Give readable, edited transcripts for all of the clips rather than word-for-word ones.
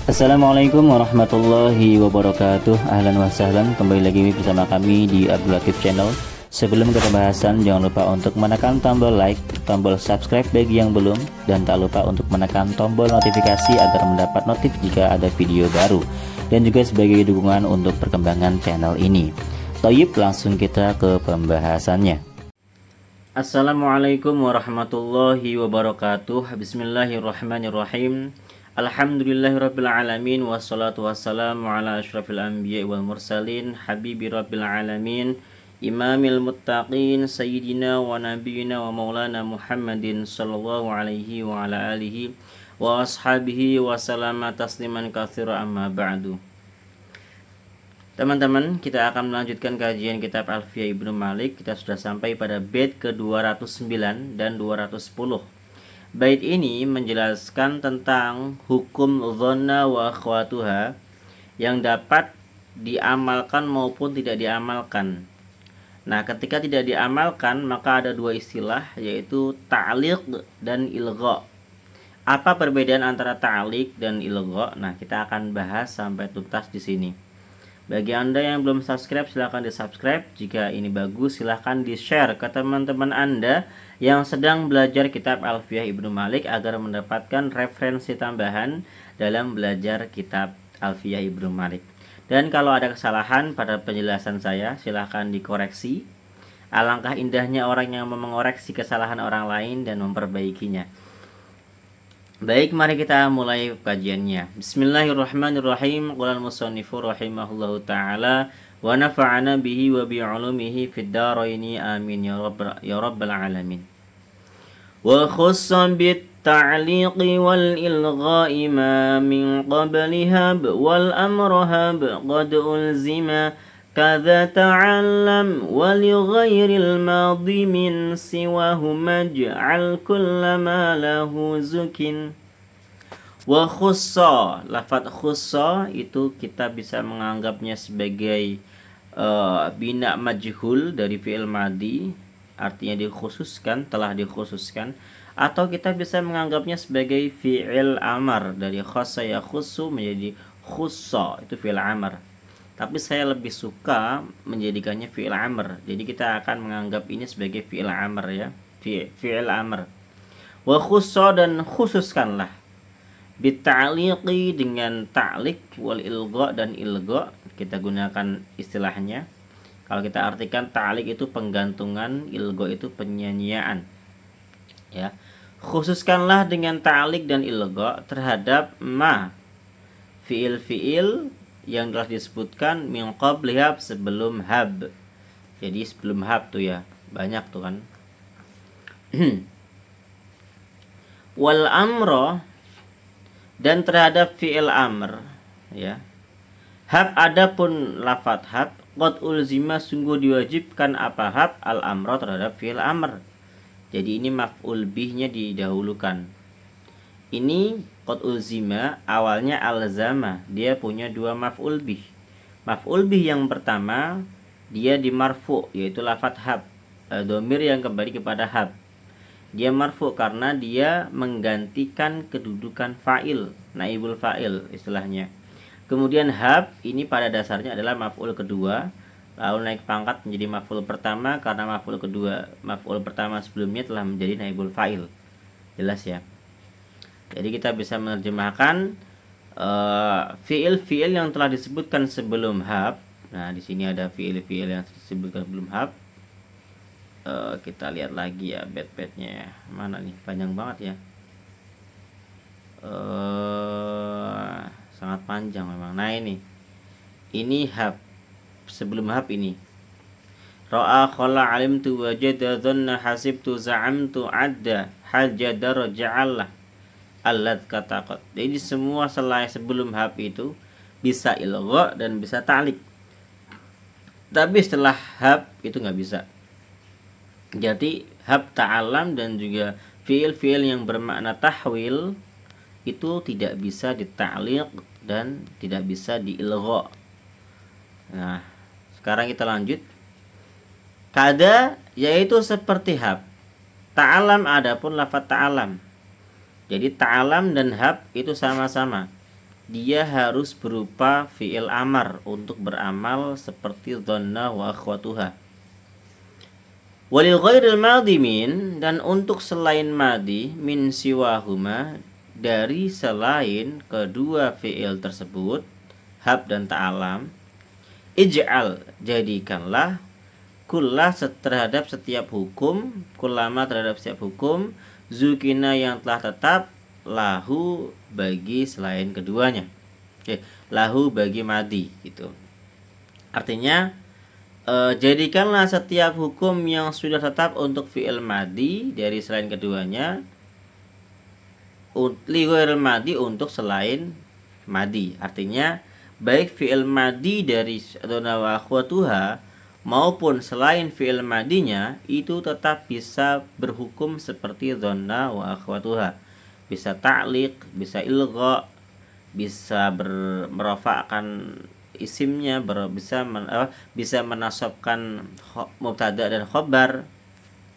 Assalamualaikum warahmatullahi wabarakatuh. Ahlan wa sahlan, kembali lagi bersama kami di Abdul Latif Channel. Sebelum ke pembahasan, jangan lupa untuk menekan tombol like, tombol subscribe bagi yang belum, dan tak lupa untuk menekan tombol notifikasi agar mendapat notif jika ada video baru, dan juga sebagai dukungan untuk perkembangan channel ini. Toyib, langsung kita ke pembahasannya. Assalamualaikum warahmatullahi wabarakatuh. Bismillahirrahmanirrahim. Alhamdulillahirabbil alamin, wassalatu wassalamu ala asyrafil anbiya'i wal mursalin, habibi rabbil alamin, imamil muttaqin, sayyidina wa nabiyina wa maulana Muhammadin sallallahu alaihi wa ala alihi wa ashabihi wa salama tasliman katsira, amma ba'du. Teman-teman, kita akan melanjutkan kajian kitab Alfiyah Ibnu Malik. Kita sudah sampai pada bait ke-209 dan 210. Bait ini menjelaskan tentang hukum dhanna wa akhwatuha yang dapat diamalkan maupun tidak diamalkan. Nah, ketika tidak diamalkan maka ada dua istilah, yaitu ta'liq dan ilgha. Apa perbedaan antara ta'liq dan ilgha? Nah, kita akan bahas sampai tuntas di sini. Bagi Anda yang belum subscribe, silahkan di-subscribe. Jika ini bagus, silahkan di-share ke teman-teman Anda yang sedang belajar kitab Alfiyah Ibnu Malik agar mendapatkan referensi tambahan dalam belajar kitab Alfiyah Ibnu Malik. Dan kalau ada kesalahan pada penjelasan saya, silahkan dikoreksi. Alangkah indahnya orang yang mengoreksi kesalahan orang lain dan memperbaikinya. Baik, mari kita mulai kajiannya. Bismillahirrahmanirrahim. Qala al-musannifu rahimahullahu ta'ala wa nafa'ana bihi wa bi'ulumihi fid dharaini amin ya rabbal alamin. Wa khussa bit ta'liqi wal ilgha'i ma min qabliha wal amraha qad ulzima kadza ta'allam wa li ghairil madhi min siwahu maj'al kullama lahu zukin. Wa khussa, lafadz khussa itu kita bisa menganggapnya sebagai bina majhul dari fi'il madhi, artinya dikhususkan, telah dikhususkan, atau kita bisa menganggapnya sebagai fi'il amar, dari khassa ya khussu menjadi khussa, itu fi'il amar. Tapi saya lebih suka menjadikannya fi'il amr. Jadi kita akan menganggap ini sebagai fi'il amr ya. Fi'il amr. Wa khussa, dan khususkanlah. Bita'liqi, dengan ta'liq, wal ilgha, dan ilgha. Kita gunakan istilahnya. Kalau kita artikan, ta'liq itu penggantungan, ilgha itu penyanyian. Ya. Khususkanlah dengan ta'liq dan ilgha terhadap ma, fi'il-fi'il yang telah disebutkan min qabliha, sebelum hab. Jadi sebelum hab tuh ya, banyak tuh kan. Wal amro, dan terhadap fi'il amr ya. Hab, adapun lafadz hab, qad ulzima, sungguh diwajibkan apa hab, al amro, terhadap fi'il amr. Jadi ini maf'ul bihnya didahulukan. Ini qad ulzima, awalnya alzama, dia punya dua maf'ul bih. Maf'ul bih yang pertama dia di marfu, yaitu lafadz hab, domir yang kembali kepada hab. Dia marfu karena dia menggantikan kedudukan fa'il, naibul fa'il istilahnya. Kemudian hab ini pada dasarnya adalah maf'ul kedua, lalu naik pangkat menjadi maf'ul pertama karena maf'ul pertama sebelumnya telah menjadi naibul fa'il. Jelas ya? Jadi kita bisa menerjemahkan fiil-fiil yang telah disebutkan sebelum hab. Nah, di sini ada fiil-fiil yang disebutkan sebelum hab. Kita lihat lagi ya bait-baitnya. Mana nih? Panjang banget ya. Sangat panjang memang. Nah, ini hab. Sebelum hab ini. Ra'a khala alimtu wajada dhanna hasibtu za'amtu adda hajada raja'allah alat katakot. Jadi semua selain sebelum hab itu bisa ilgha dan bisa ta'liq. Tapi setelah hab itu nggak bisa. Jadi hab, ta'alam, dan juga fiil-fiil yang bermakna tahwil itu tidak bisa dita'liq dan tidak bisa diilgha. Nah, sekarang kita lanjut. Kada, yaitu seperti hab. Ta'alam, adapun lafaz ta'alam. Jadi ta'alam dan hab itu sama-sama. dia harus berupa fi'il amar untuk beramal seperti dhanna wa akhwatuha. Walil ghairil madhi min, dan untuk selain madhi min siwahuma, dari selain kedua fi'il tersebut, hab dan ta'alam, ij'al, jadikanlah, kullah terhadap setiap hukum, kullama terhadap setiap hukum, zukina yang telah tetap, lahu bagi selain keduanya. Lahu bagi madi gitu. Artinya jadikanlah setiap hukum yang sudah tetap untuk fi'il madi dari selain keduanya, li ghairil madi untuk selain madi. Artinya baik fi'il madi dari dhanna wa akhwatuha maupun selain fi'il madinya itu tetap bisa berhukum seperti dhanna wa akhwatuha. Bisa ta'liq, bisa ilgha, bisa merafa'kan isimnya, bisa menasabkan mubtada dan khobar.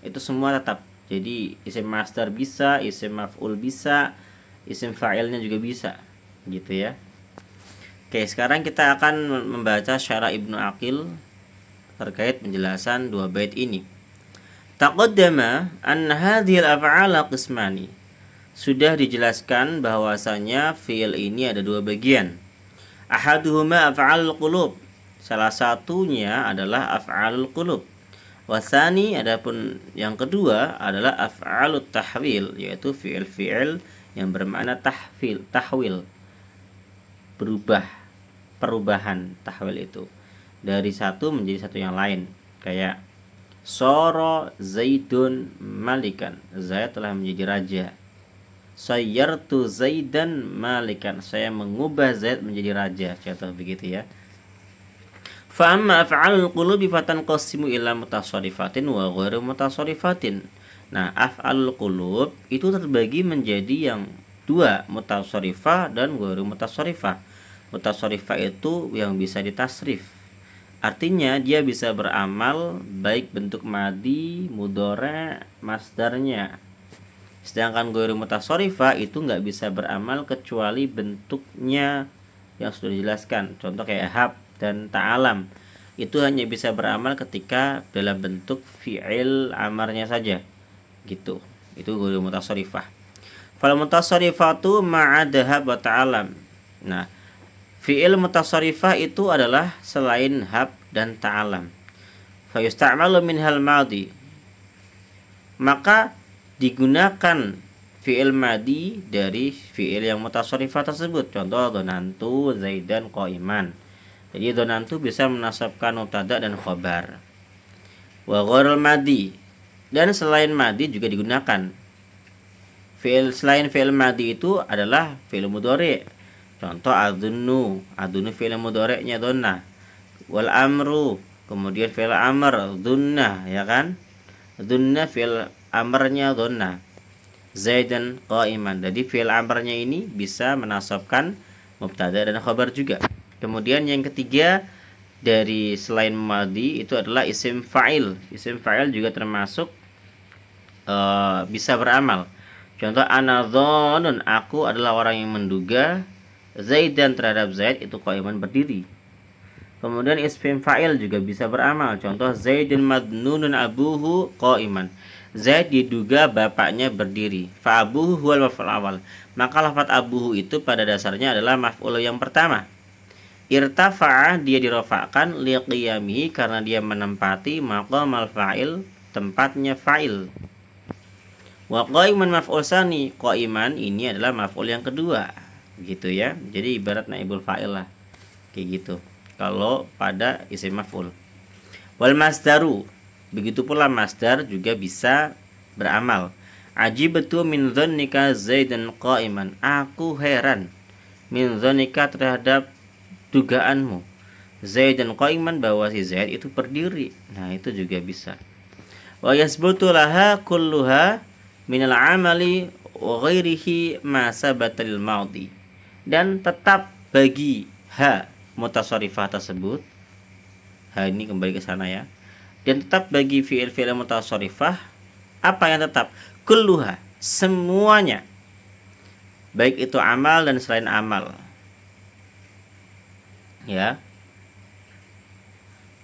Itu semua tetap. Jadi isim masdar bisa, isim maf'ul bisa, isim fa'ilnya juga bisa, gitu ya. Oke, sekarang kita akan membaca syarah Ibnu Aqil terkait penjelasan dua bait ini. Taqaddama anna hadhil af'ala qismani. Sudah dijelaskan bahwasanya fi'il ini ada dua bagian. Ahaduhuma af'alul qulub. Salah satunya adalah af'alul qulub. Wasani, adapun yang kedua adalah af'alut tahwil, yaitu fi'il-fi'il yang bermakna tahwil. Berubah, perubahan tahwil itu dari satu menjadi satu yang lain. Kayak soro Zaidun malikan, Zaid telah menjadi raja. Sayyartu Zaidan malikan, saya mengubah Zaid menjadi raja, contoh begitu ya. Fa amma af'alul qulubi fatanqasimu ila mutasarrifatin wa ghairu mutasarrifatin. Nah, af'alul qulub itu terbagi menjadi yang dua, mutasarrifah dan ghairu mutasarrifah. Mutasarrifah itu yang bisa ditasrif. Artinya dia bisa beramal baik bentuk madi, mudhari', masdarnya. Sedangkan ghairu mutasarrifah itu nggak bisa beramal kecuali bentuknya yang sudah dijelaskan. Contoh kayak hab dan ta'alam. Itu hanya bisa beramal ketika dalam bentuk fi'il amarnya saja. Gitu. Itu ghairu mutasarrifah. Fal mutasarrifatu ma'ada hab wa ta'alam. Nah, fi'il mutasarrifah itu adalah selain hab dan ta'alam. Fa yusta'malu minhal madhi. Maka digunakan fi'il madi dari fi'il yang mutasarrifah tersebut. Contoh dhanantu Zaidan qa'iman. Jadi dhanantu bisa menasabkan mubtada dan khobar. Wa ghairul madi, dan selain madi juga digunakan. Selain fi'il madi itu adalah fi'il mudhari'. Contoh adunnu fi'il mudhari'nya dhanna. Wal amru, kemudian fi'il amr dhunna, ya kan? Dhunna fi'il amarnya dhanna. Zaidan qa'iman. Jadi fi'il amarnya ini bisa menasabkan mubtada dan khabar juga. Kemudian yang ketiga dari selain madhi itu adalah isim fa'il. Isim fa'il juga termasuk bisa beramal. Contoh ana dhannun, aku adalah orang yang menduga Zaidan terhadap Zaid itu qa'iman, berdiri. Kemudian isim fa'il juga bisa beramal. Contoh Zaidun madnunun abuhu qa'iman. Zaid diduga bapaknya berdiri. Fa abuhu huwal maf'ul awal. Maka lafaz abuhu itu pada dasarnya adalah maf'ul yang pertama. Irtafa'a, dia dirofakkan, liqiyamihi, karena dia menempati maqamal fa'il, tempatnya fa'il. Wa qa'iman maf'ul sani, qa'iman ini adalah maf'ul yang kedua, gitu ya. Jadi ibarat naibul fa'il lah, kayak gitu kalau pada isim maf'ul. Wal masdaru, begitu pula masdar juga bisa beramal. Ajibtu min dhannika Zaidan qa'iman, aku heran min dhannika terhadap dugaanmu Zaidan qa'iman, bahwa si Zaid itu berdiri. Nah, itu juga bisa. Wa yasbutu laha kulluha minal amali wa ghairihi ma sabata lil madhi, dan tetap bagi ha mutasarrifah tersebut, ha ini kembali ke sana ya, dan tetap bagi fi'il-fi'il mutasarrifah apa yang tetap? Kulluha, semuanya, baik itu amal dan selain amal. Ya,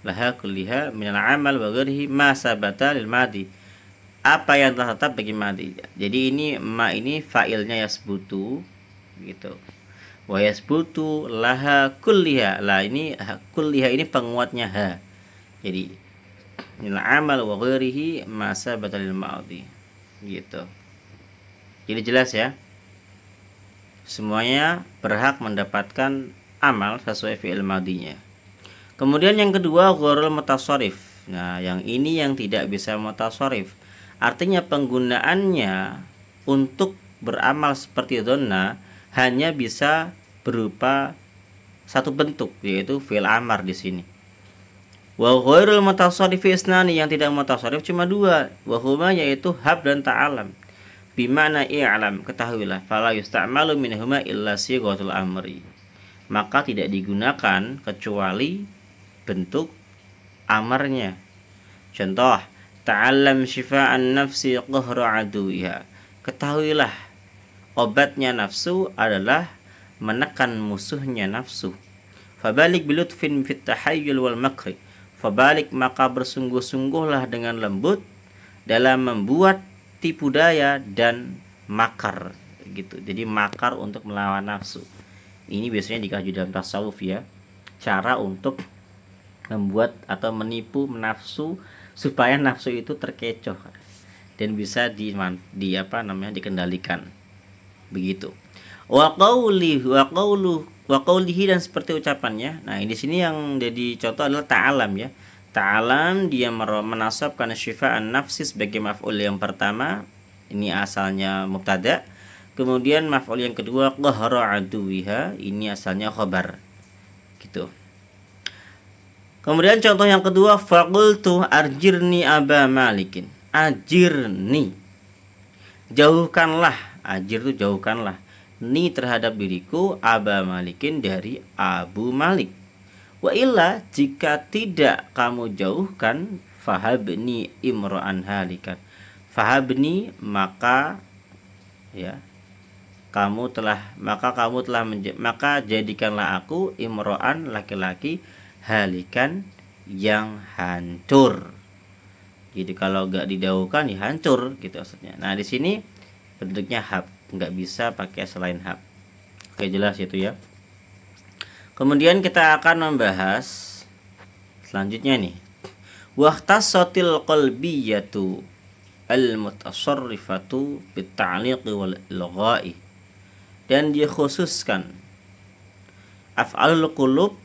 laha kulliha minal amal wa ghairihi ma sabata lil madi. Apa yang telah tetap bagi madi. Jadi ini ma ini fa'ilnya yasbutu gitu. Wa yasbutu laha kulliha. Lah ini kulliha ini penguatnya ha. Jadi minal amal wa ghairihi ma sabata lil madi. Gitu. Jadi jelas ya. Semuanya berhak mendapatkan amal sesuai fi'il madinya. Kemudian yang kedua ghairul mutasharrif. Nah, yang ini yang tidak bisa mutasharrif. Artinya penggunaannya untuk beramal seperti dhanna hanya bisa berupa satu bentuk, yaitu fi'il amar di sini. Wa ghairul mutasharrif isnani, yang tidak mutasharrif cuma dua, wa huma yaitu hab dan ta'alam. Bimana i'lam, ketahuilah, fala yusta'malu minhuma illa sighatul amri. Maka tidak digunakan kecuali bentuk amarnya. Contoh, ta'allam syifa'an nafsi qahra aduwiha. Ketahuilah, obatnya nafsu adalah menekan musuhnya nafsu. Fabalik bilutfin fit tahayyul wal makri. Fabalik, maka bersungguh-sungguhlah dengan lembut dalam membuat tipu daya dan makar gitu. Jadi makar untuk melawan nafsu. Ini biasanya dikaji dalam tasawuf ya. Cara untuk membuat atau menipu nafsu supaya nafsu itu terkecoh dan bisa dikendalikan. Begitu. Wa qawlihi, dan seperti ucapannya. Nah, di sini yang jadi contoh adalah ta'alam ya. Ta'alam dia menasabkan syifa'an nafsi sebagai maf'ul yang pertama. Ini asalnya mubtada. Kemudian maf'ul yang kedua qahra aduwiha, ini asalnya khabar. Gitu. Kemudian contoh yang kedua, faqultu arjirni aba malikin. Ajirni, jauhkanlah. Ajir itu jauhkanlah. Ni terhadap diriku, aba malikin dari Abu Malik. Wa illa, jika tidak kamu jauhkan, fahabni imra'an halikan. Fahabni, maka ya maka jadikanlah aku imra'an, laki-laki, halikan, yang hancur. Jadi kalau nggak didauhkan ya hancur gitu maksudnya. Nah, di sini bentuknya hab, nggak bisa pakai selain hab. Oke, jelas itu ya. Kemudian kita akan membahas selanjutnya nih. Wahtasatil qalbiyatu al-mutasarrifatu bit-ta'liq wal ilgha'i. Dan dikhususkan af'alul qulub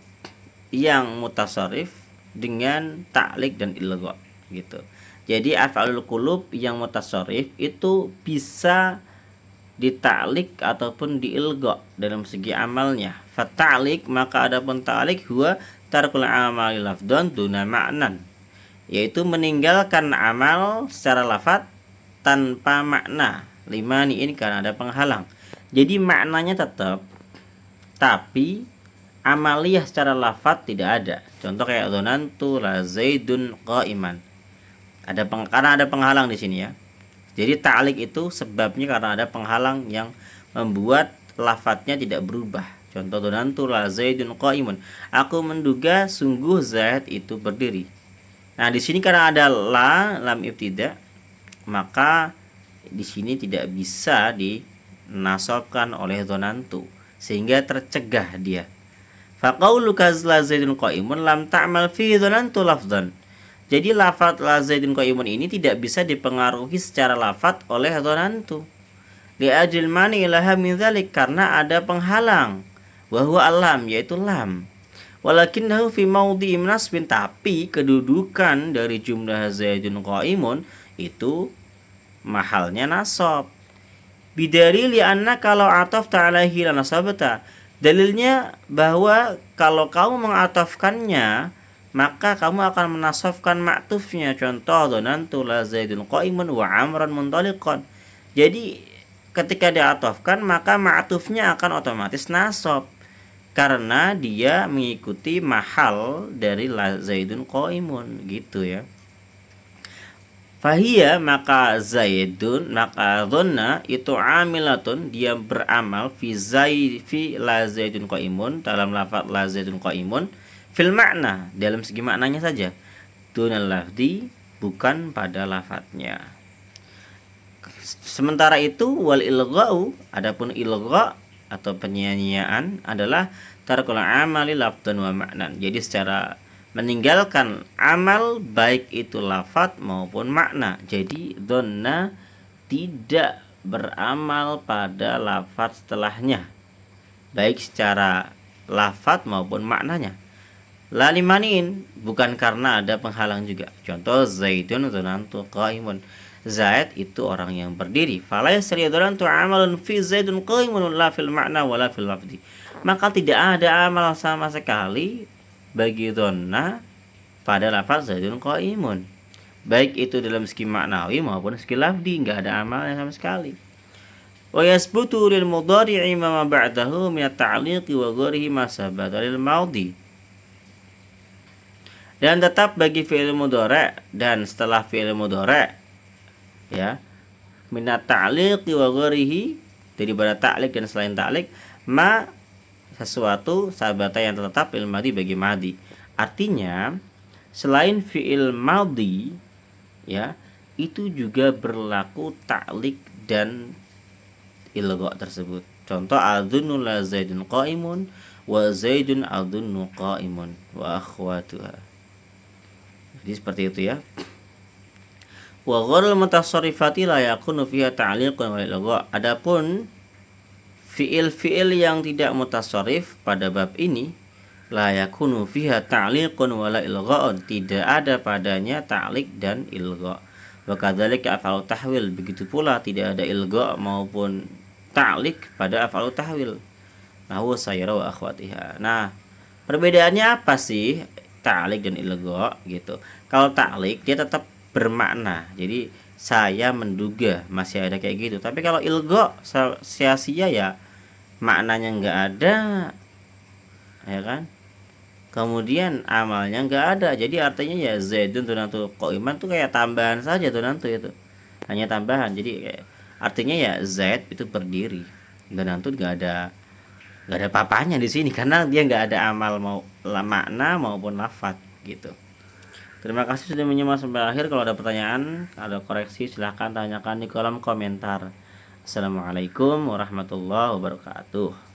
yang mutasarrif dengan ta'liq dan ilgha gitu. Jadi af'alul qulub yang mutasarrif itu bisa dita'liq ataupun diilgha dalam segi amalnya. Fata'liq, maka adapun ta'liq huwa tarkul amali lafdhan duna ma'nan, yaitu meninggalkan amal secara lafaz tanpa makna. Limani, ini karena ada penghalang. Jadi maknanya tetap, tapi amaliyah secara lafaz tidak ada. Contoh kayak dzanantu la zaidun qa'iman. Karena ada penghalang di sini ya. Jadi ta'liq itu sebabnya karena ada penghalang yang membuat lafadznya tidak berubah. Contoh dzanantu la zaidun qa'imun. Aku menduga sungguh Zaid itu berdiri. Nah, di sini karena ada lam ibtida, maka di sini tidak bisa dinasabkan oleh dzanantu sehingga tercegah dia. Faqauluka la zaidun qa'imun lam ta'mal fi dzanantu lafdhan. Jadi lafaz la zaidun qa'imun ini tidak bisa dipengaruhi secara lafaz oleh dzanantu. Li ajil mani ilaha min dzalik, karena ada penghalang. Wa huwa alam, yaitu lam. Walakinnahu fi maudhi'i nasbin, tapi kedudukan dari jumlah zaidun qa'imun itu mahalnya nasab. Bidalili anna kalau atafta alaihi lanasabta. Dalilnya bahwa kalau kamu mengatafkannya, maka kamu akan menasabkan ma'tufnya. Contoh dzanantu la zaidun qa'imun wa amran muntaliqan. Jadi ketika diatafkan maka ma'tufnya akan otomatis nasab karena dia mengikuti mahal dari la zaidun qa'imun gitu ya. Fahiyya maka Zaidun maka dhanna itu amilatun dia beramal fi la Zaidun qaimun dalam lafaz la Zaidun qaimun fil makna dalam segi maknanya saja. Dunal lafdi bukan pada lafadznya. Sementara itu wal ilgha'u adapun ilgha atau penyanyian adalah tarkul amali lafdan wa ma'nan. Jadi secara meninggalkan amal baik itu lafadz maupun makna. Jadi dhanna tidak beramal pada lafadz setelahnya baik secara lafadz maupun maknanya. La limanin bukan karena ada penghalang juga. Contoh Zaidun dhanantu qaimun. Zaid itu orang yang berdiri. Fala yasri dhanantu amalun fi Zaidun qaimun la fil makna wala fil lafzi. Maka tidak ada amal sama sekali bagi dhanna pada lafaz Zaidun qaimun. Baik itu dalam segi maknawi maupun segi lafzi, enggak ada amalnya sama sekali. Wa yasbutu lil mudhari'i ma ba'dahu min at-ta'liqi wa ghairihi ma sabata lil madhi. Dan tetap bagi fi'il mudhari' dan setelah fi'il mudhari' ya min at-ta'liqi wa ghairihi daripada ta'liq dan selain ta'liq ma sesuatu sabata yang tetap fi'il madhi bagi madhi. Artinya selain fi'il madhi ya itu juga berlaku ta'liq dan ilgha tersebut. Contoh adzunnu la Zaidun qaimun wa Zaidun adzunnu qaimun wa akhwatuha. Jadi seperti itu ya. Wa ghairul mutasarrifati la yakunu fiha ta'liqun wal ilgha. Adapun fiil-fiil yang tidak mutasarrif pada bab ini la yakunu fiha ta'liqun wala ilgha'un, tidak ada padanya ta'liq dan ilgha. Wa kadzalika af'alu tahwil, begitu pula tidak ada ilgha maupun ta'liq pada af'alu tahwil. Nahu sayra wa akhwatiha. Nah, perbedaannya apa sih ta'liq dan ilgha gitu? Kalau ta'liq dia tetap bermakna. Jadi saya menduga masih ada kayak gitu. Tapi kalau ilgha sia-sia ya maknanya enggak ada. Ya kan? Kemudian amalnya enggak ada. Jadi artinya ya Zaidun dhanantu qaiman tuh kayak tambahan saja dhanantu itu. Hanya tambahan. Jadi kayak, artinya ya Zaid itu berdiri. Dhanantu enggak ada papanya di sini karena dia enggak ada amal mau makna maupun lafaz gitu. Terima kasih sudah menyimak sampai akhir. Kalau ada pertanyaan, ada koreksi silahkan tanyakan di kolom komentar. Assalamualaikum warahmatullahi wabarakatuh.